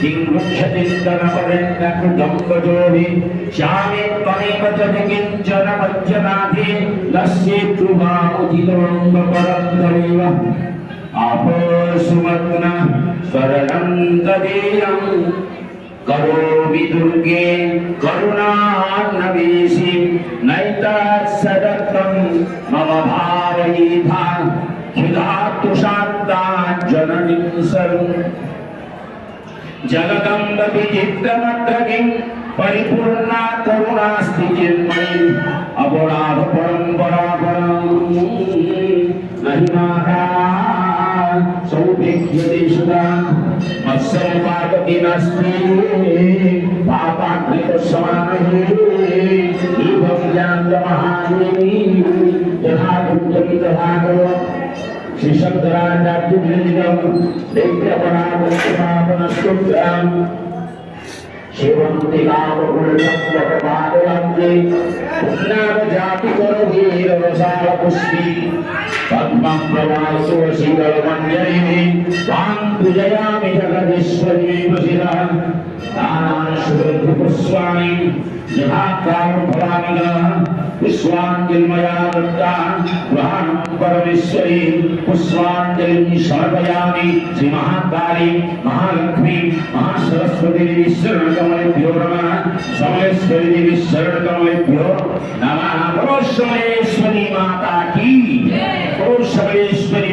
किंवक्षचिन्तनपरन्नकृतम्बजोहि श्यामे त्वमेव च किञ्चन पञ्चनाथे लस्ये कृपामुदितमङ्गपरन्तरेव आपसुमग्न शरणं तदेयम् करोमि दुर्गे करुणान्नवेशि नैतत्सदत्तं मम भावयिथा क्षुधातु शान्ता जननीं सर्वं जगदम्ब विचित्रमद्रगिं परिपूर्णा करुणास्ति चिन्मयी अपराध परम्परापरं नहि माता सौभिक्ष्यते सुधा मत्समुपागति नास्ति पापाग्नितस्मानहि एवं ज्ञानमहानि यथा दुर्गति तथा करो शिशब्दराजात्युनिलितं दैत्यपराधस्मापनस्तुभ्यां शिवन्ति कामपुरुषं पुण्णावजाति करो वीरवसालपुष्पि पद्मं प्रवासो शीतलमञ्जरिः त्वां पूजयामि जगदीश्वरी प्रसिद्धः दानाशुद्धपुष्पाणि यथा कामं फलामि नः पुष्पाञ्जलिमया दत्ता ग्रहणं परमेश्वरी पुष्पाञ्जलिं समर्पयामि श्री महाकाली महालक्ष्मी महासरस्वती देवी शरणकमलेभ्यो नमः समलेश्वरी देवी शरणकमलेभ्यो नमः। बोलो समलेश्वरी माता की, बोलो समलेश्वरी